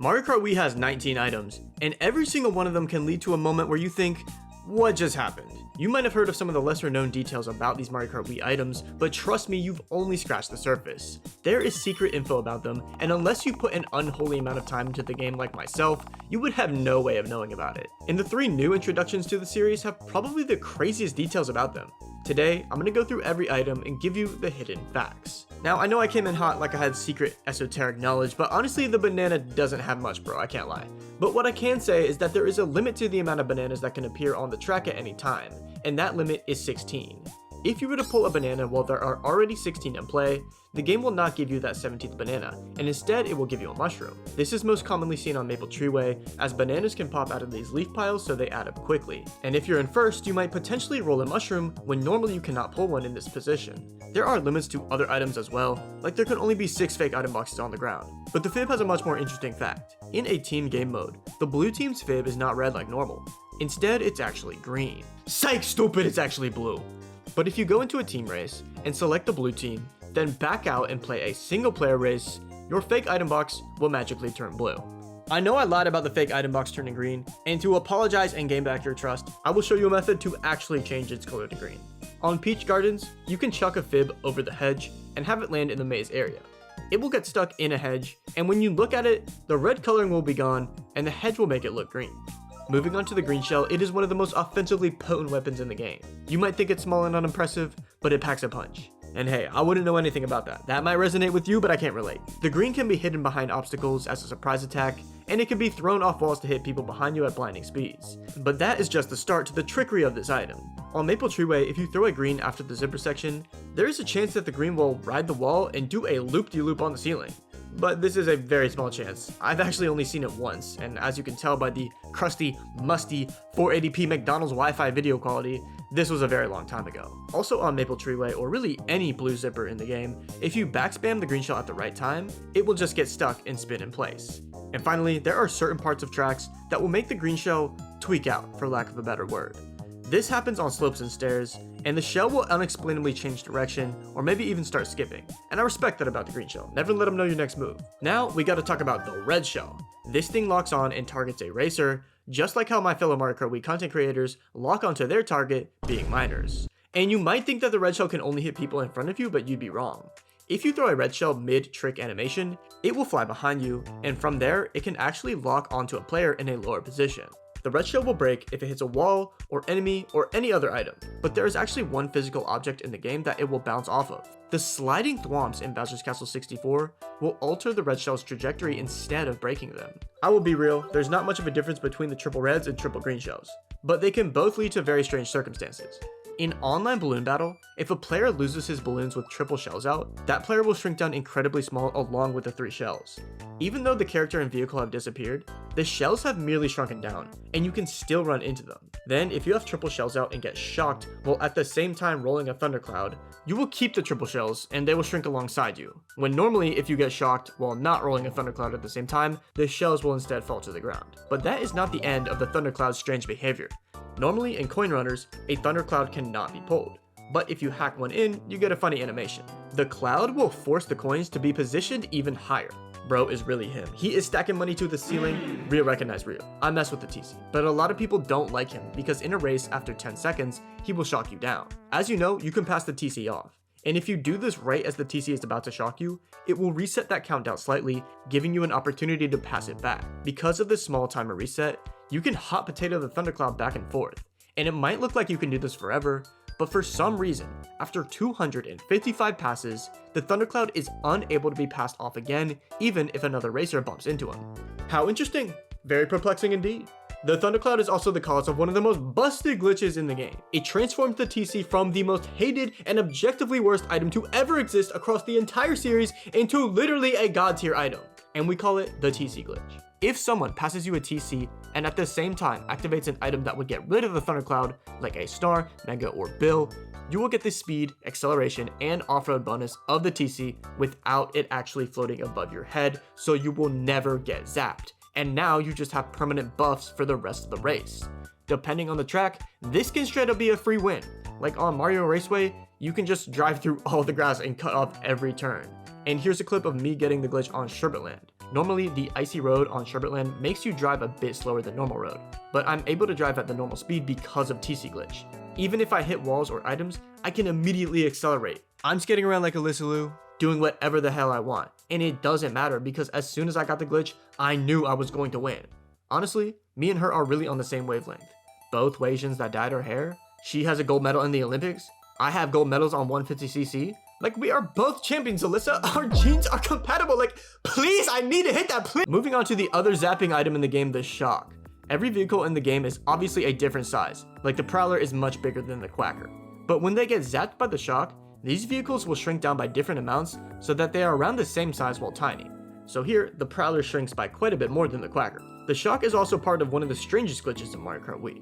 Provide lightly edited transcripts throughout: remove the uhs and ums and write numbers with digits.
Mario Kart Wii has 19 items, and every single one of them can lead to a moment where you think, what just happened? You might have heard of some of the lesser known details about these Mario Kart Wii items, but trust me, you've only scratched the surface. There is secret info about them, and unless you put an unholy amount of time into the game like myself, you would have no way of knowing about it. And the 3 new introductions to the series have probably the craziest details about them. Today, I'm going to go through every item and give you the hidden facts. Now, I know I came in hot like I had secret esoteric knowledge, but honestly the banana doesn't have much, bro, I can't lie. But what I can say is that there is a limit to the amount of bananas that can appear on the track at any time, and that limit is 16. If you were to pull a banana while there are already 16 in play, the game will not give you that 17th banana, and instead it will give you a mushroom. This is most commonly seen on Maple Treeway, as bananas can pop out of these leaf piles so they add up quickly. And if you're in first, you might potentially roll a mushroom when normally you cannot pull one in this position. There are limits to other items as well, like there can only be 6 fake item boxes on the ground. But the fib has a much more interesting fact. In a team game mode, the blue team's fib is not red like normal. Instead, it's actually green. Psych, stupid, it's actually blue. But if you go into a team race and select the blue team, then back out and play a single player race, your fake item box will magically turn blue. I know I lied about the fake item box turning green, and to apologize and gain back your trust, I will show you a method to actually change its color to green. On Peach Gardens, you can chuck a fib over the hedge and have it land in the maze area. It will get stuck in a hedge, and when you look at it, the red coloring will be gone, and the hedge will make it look green. Moving on to the green shell, it is one of the most offensively potent weapons in the game. You might think it's small and unimpressive, but it packs a punch. And hey, I wouldn't know anything about that. That might resonate with you, but I can't relate. The green can be hidden behind obstacles as a surprise attack, and it can be thrown off walls to hit people behind you at blinding speeds. But that is just the start to the trickery of this item. On Maple Treeway, if you throw a green after the zipper section, there is a chance that the green will ride the wall and do a loop-de-loop on the ceiling. But this is a very small chance. I've actually only seen it once, and as you can tell by the crusty, musty 480p McDonald's Wi-Fi video quality, this was a very long time ago. Also on Maple Treeway, or really any blue zipper in the game, if you backspam the green shell at the right time, it will just get stuck and spin in place. And finally, there are certain parts of tracks that will make the green shell tweak out, for lack of a better word. This happens on slopes and stairs, and the shell will unexplainably change direction, or maybe even start skipping. And I respect that about the green shell. Never let them know your next move. Now, we gotta talk about the red shell. This thing locks on and targets a racer, just like how my fellow Mario Kart Wii content creators lock onto their target, being miners. And you might think that the red shell can only hit people in front of you, but you'd be wrong. If you throw a red shell mid-trick animation, it will fly behind you, and from there, it can actually lock onto a player in a lower position. The red shell will break if it hits a wall, or enemy, or any other item, but there is actually one physical object in the game that it will bounce off of. The sliding thwomps in Bowser's Castle 64 will alter the red shell's trajectory instead of breaking them. I will be real, there's not much of a difference between the triple reds and triple green shells, but they can both lead to very strange circumstances. In online balloon battle, if a player loses his balloons with triple shells out, that player will shrink down incredibly small along with the 3 shells. Even though the character and vehicle have disappeared, the shells have merely shrunken down, and you can still run into them. Then, if you have triple shells out and get shocked while at the same time rolling a thundercloud, you will keep the triple shells and they will shrink alongside you. When normally, if you get shocked while not rolling a thundercloud at the same time, the shells will instead fall to the ground. But that is not the end of the thundercloud's strange behavior. Normally in coin runners, a thundercloud cannot be pulled, but if you hack one in, you get a funny animation. The cloud will force the coins to be positioned even higher. Bro is really him. He is stacking money to the ceiling. Real recognize real. I mess with the TC, but a lot of people don't like him because in a race after 10 seconds, he will shock you down. As you know, you can pass the TC off. And if you do this right as the TC is about to shock you, it will reset that countdown slightly, giving you an opportunity to pass it back. Because of this small timer reset, you can hot potato the thundercloud back and forth. And it might look like you can do this forever, but for some reason, after 255 passes, the thundercloud is unable to be passed off again, even if another racer bumps into him. How interesting. Very perplexing indeed. The thundercloud is also the cause of one of the most busted glitches in the game. It transforms the TC from the most hated and objectively worst item to ever exist across the entire series into literally a god tier item, and we call it the TC glitch. If someone passes you a TC and at the same time activates an item that would get rid of the thundercloud, like a star, mega, or bill, you will get the speed, acceleration, and off-road bonus of the TC without it actually floating above your head, so you will never get zapped. And now you just have permanent buffs for the rest of the race. Depending on the track, this can straight up be a free win. Like on Mario Raceway, you can just drive through all the grass and cut off every turn. And here's a clip of me getting the glitch on Sherbetland. Normally, the icy road on Sherbetland makes you drive a bit slower than normal road, but I'm able to drive at the normal speed because of TC glitch. Even if I hit walls or items, I can immediately accelerate. I'm skating around like Alyssa Lou, doing whatever the hell I want, and it doesn't matter because as soon as I got the glitch, I knew I was going to win. Honestly, me and her are really on the same wavelength. Both Wasians that dyed her hair. She has a gold medal in the Olympics. I have gold medals on 150cc. Like, we are both champions, Alyssa. Our genes are compatible. Like, please, I need to hit that, please. Moving on to the other zapping item in the game, the Shock. Every vehicle in the game is obviously a different size. Like, the Prowler is much bigger than the Quacker. But when they get zapped by the Shock, these vehicles will shrink down by different amounts so that they are around the same size while tiny. So here, the Prowler shrinks by quite a bit more than the Quacker. The Shock is also part of one of the strangest glitches in Mario Kart Wii.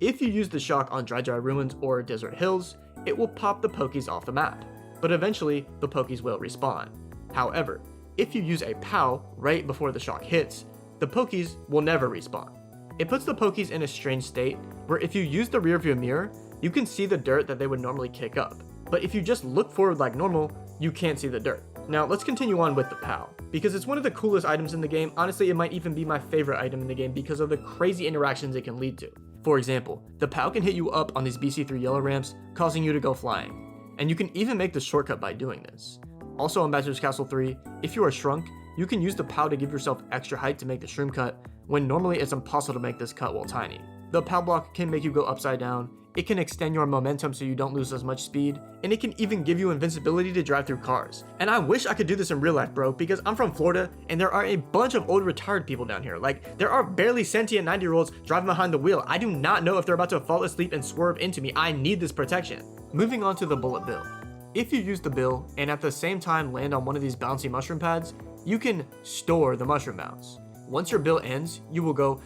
If you use the Shock on Dry Ruins or Desert Hills, it will pop the Pokies off the map, but eventually the Pokies will respawn. However, if you use a POW right before the Shock hits, the Pokies will never respawn. It puts the Pokies in a strange state where if you use the rearview mirror, you can see the dirt that they would normally kick up, but if you just look forward like normal, you can't see the dirt. Now let's continue on with the POW, because it's one of the coolest items in the game. Honestly, it might even be my favorite item in the game because of the crazy interactions it can lead to. For example, the POW can hit you up on these BC3 yellow ramps, causing you to go flying, and you can even make the shortcut by doing this. Also on Bowser's Castle 3, if you are shrunk, you can use the POW to give yourself extra height to make the shroom cut, when normally it's impossible to make this cut while tiny. The POW block can make you go upside down, it can extend your momentum so you don't lose as much speed, and it can even give you invincibility to drive through cars. And I wish I could do this in real life, bro, because I'm from Florida and there are a bunch of old retired people down here. Like, there are barely sentient 90-year-olds driving behind the wheel. I do not know if they're about to fall asleep and swerve into me. I need this protection. Moving on to the bullet bill. If you use the bill and at the same time land on one of these bouncy mushroom pads, you can store the mushroom bounce. Once your bill ends, you will go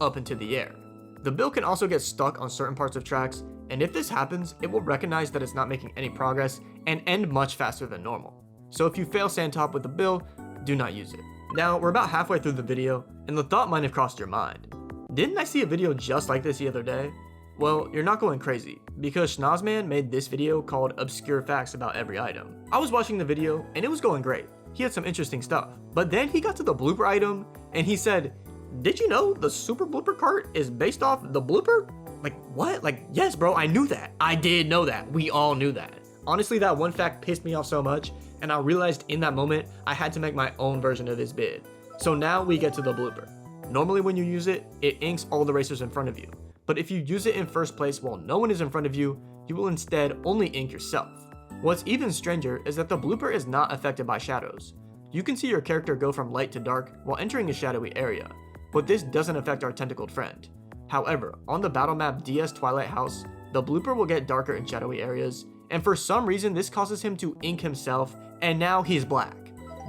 up into the air. The bill can also get stuck on certain parts of tracks, and if this happens, it will recognize that it's not making any progress and end much faster than normal. So if you fail Sandtop with the bill, do not use it. Now, we're about halfway through the video, and the thought might have crossed your mind. Didn't I see a video just like this the other day? Well, you're not going crazy, because Schnozman made this video called Obscure Facts About Every Item. I was watching the video, and it was going great. He had some interesting stuff. But then he got to the blooper item, and he said, "Did you know the Super Blooper Kart is based off the blooper?" Like, what? Like, yes, bro, I knew that. I did know that. We all knew that. Honestly, that one fact pissed me off so much, and I realized in that moment, I had to make my own version of this bid. So now we get to the blooper. Normally when you use it, it inks all the racers in front of you. But if you use it in first place while no one is in front of you, you will instead only ink yourself. What's even stranger is that the blooper is not affected by shadows. You can see your character go from light to dark while entering a shadowy area, but this doesn't affect our tentacled friend. However, on the battle map DS Twilight House, the blooper will get darker in shadowy areas, and for some reason this causes him to ink himself, and now he's black.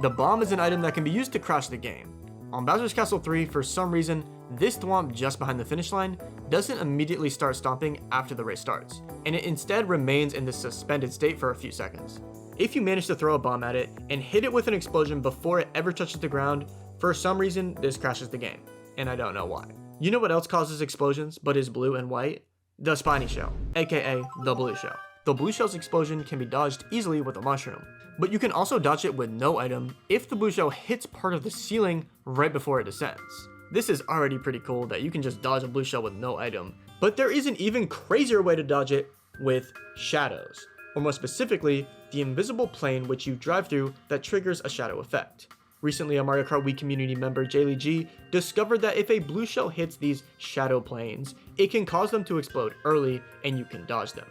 The bomb is an item that can be used to crash the game. On Bowser's Castle 3, for some reason, this thwomp just behind the finish line doesn't immediately start stomping after the race starts, and it instead remains in this suspended state for a few seconds. If you manage to throw a bomb at it and hit it with an explosion before it ever touches the ground, for some reason this crashes the game, and I don't know why. You know what else causes explosions but is blue and white? The spiny shell, aka the blue shell. The blue shell's explosion can be dodged easily with a mushroom, but you can also dodge it with no item if the blue shell hits part of the ceiling right before it descends. This is already pretty cool that you can just dodge a blue shell with no item, but there is an even crazier way to dodge it with shadows, or more specifically, the invisible plane which you drive through that triggers a shadow effect. Recently, a Mario Kart Wii community member, Jaylee G, discovered that if a blue shell hits these shadow planes, it can cause them to explode early and you can dodge them.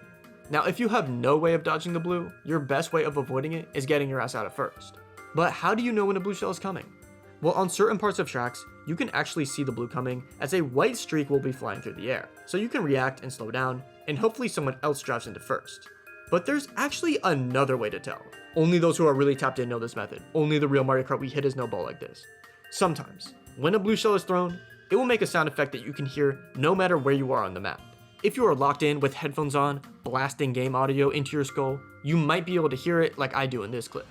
Now, if you have no way of dodging the blue, your best way of avoiding it is getting your ass out at first. But how do you know when a blue shell is coming? Well, on certain parts of tracks, you can actually see the blue coming as a white streak will be flying through the air, so you can react and slow down, and hopefully someone else drives into first. But there's actually another way to tell. Only those who are really tapped in know this method. Only the real Mario Kart Wii hitters know ball like this. Sometimes, when a blue shell is thrown, it will make a sound effect that you can hear no matter where you are on the map. If you are locked in with headphones on, blasting game audio into your skull, you might be able to hear it like I do in this clip.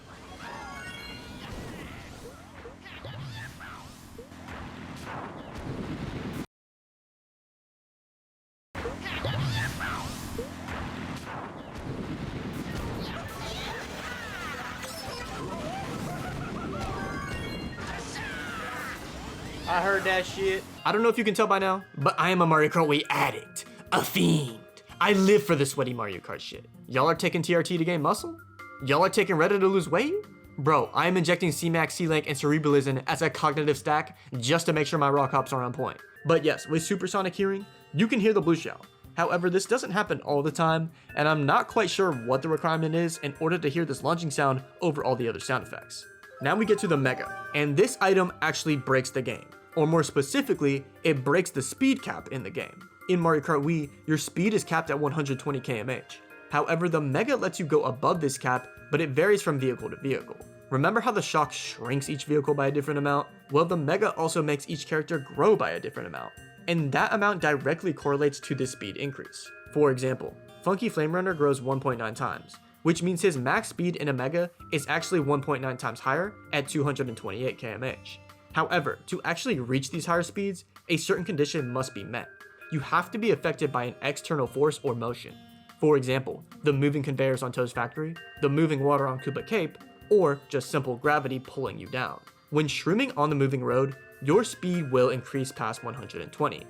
I heard that shit. I don't know if you can tell by now, but I am a Mario Kart Wii addict. A fiend. I live for the sweaty Mario Kart shit. Y'all are taking TRT to gain muscle? Y'all are taking Reddit to lose weight? Bro, I am injecting C-Max, C-Link, and Cerebralism as a cognitive stack just to make sure my rock hops are on point. But yes, with supersonic hearing, you can hear the blue shell. However, this doesn't happen all the time, and I'm not quite sure what the requirement is in order to hear this launching sound over all the other sound effects. Now we get to the Mega, and this item actually breaks the game. Or more specifically, it breaks the speed cap in the game. In Mario Kart Wii, your speed is capped at 120 km/h. However, the Mega lets you go above this cap, but it varies from vehicle to vehicle. Remember how the Shock shrinks each vehicle by a different amount? Well, the Mega also makes each character grow by a different amount. And that amount directly correlates to this speed increase. For example, Funky Flame Runner grows 1.9 times, which means his max speed in a Mega is actually 1.9 times higher at 228 km/h. However, to actually reach these higher speeds, a certain condition must be met. You have to be affected by an external force or motion. For example, the moving conveyors on Toad's Factory, the moving water on Koopa Cape, or just simple gravity pulling you down. When shrooming on the moving road, your speed will increase past 120.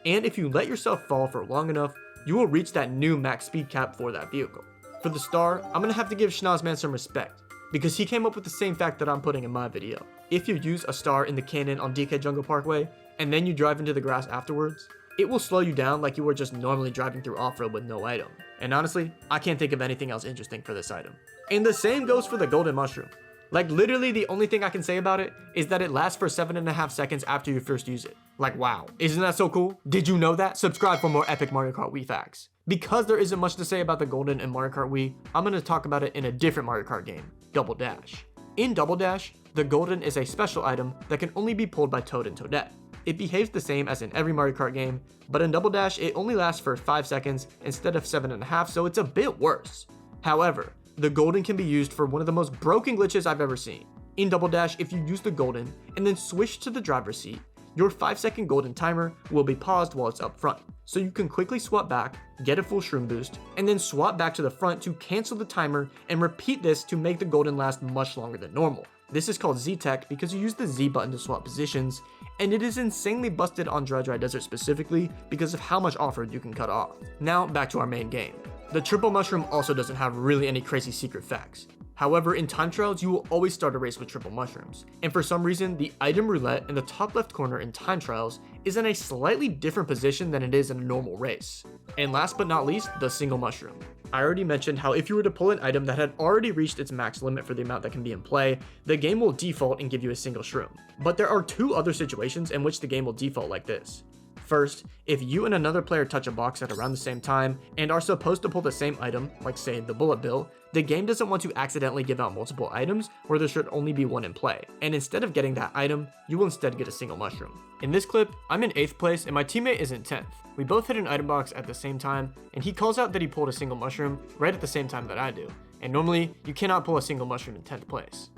And if you let yourself fall for long enough, you will reach that new max speed cap for that vehicle. For the star, I'm gonna have to give Schnozman some respect, because he came up with the same fact that I'm putting in my video. If you use a star in the cannon on DK Jungle Parkway, and then you drive into the grass afterwards, it will slow you down like you were just normally driving through off-road with no item. And honestly, I can't think of anything else interesting for this item. And the same goes for the Golden Mushroom. Like literally the only thing I can say about it is that it lasts for 7.5 seconds after you first use it. Like wow, isn't that so cool? Did you know that? Subscribe for more epic Mario Kart Wii facts. Because there isn't much to say about the Golden in Mario Kart Wii, I'm going to talk about it in a different Mario Kart game, Double Dash. In Double Dash, the Golden is a special item that can only be pulled by Toad and Toadette. It behaves the same as in every Mario Kart game, but in Double Dash it only lasts for 5 seconds instead of 7.5, so it's a bit worse. However, the Golden can be used for one of the most broken glitches I've ever seen. In Double Dash, if you use the Golden and then switch to the driver's seat, your 5-second Golden timer will be paused while it's up front, so you can quickly swap back, get a full shroom boost, and then swap back to the front to cancel the timer and repeat this to make the Golden last much longer than normal. This is called Z-Tech because you use the Z button to swap positions, and it is insanely busted on Dry Dry Desert specifically because of how much off-road you can cut off. Now back to our main game. The Triple Mushroom also doesn't have really any crazy secret facts. However, in time trials, you will always start a race with triple mushrooms. And for some reason, the item roulette in the top left corner in time trials is in a slightly different position than it is in a normal race. And last but not least, the single mushroom. I already mentioned how if you were to pull an item that had already reached its max limit for the amount that can be in play, the game will default and give you a single shroom. But there are 2 other situations in which the game will default like this. First, if you and another player touch a box at around the same time and are supposed to pull the same item, like say the bullet bill, the game doesn't want to accidentally give out multiple items where there should only be one in play, and instead of getting that item, you will instead get a single mushroom. In this clip, I'm in 8th place and my teammate is in 10th. We both hit an item box at the same time, and he calls out that he pulled a single mushroom right at the same time that I do, and normally, you cannot pull a single mushroom in 10th place.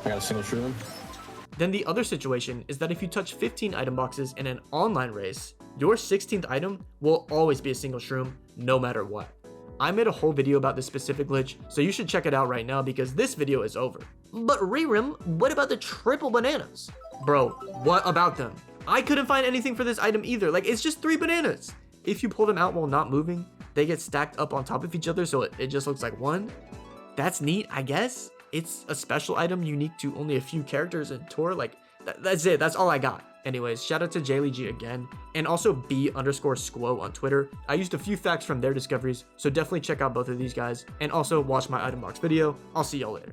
I got a single shroom. Then the other situation is that if you touch 15 item boxes in an online race, your 16th item will always be a single shroom, no matter what. I made a whole video about this specific glitch, so you should check it out right now because this video is over. But Rerim, what about the triple bananas? Bro, what about them? I couldn't find anything for this item either, like it's just 3 bananas. If you pull them out while not moving, they get stacked up on top of each other so it just looks like one. That's neat, I guess. It's a special item unique to only a few characters in Tour, like that's it, that's all I got. Anyways, shout out to JayleeG again, and also B_Squo on Twitter. I used a few facts from their discoveries, so definitely check out both of these guys, and also watch my item box video. I'll see y'all later.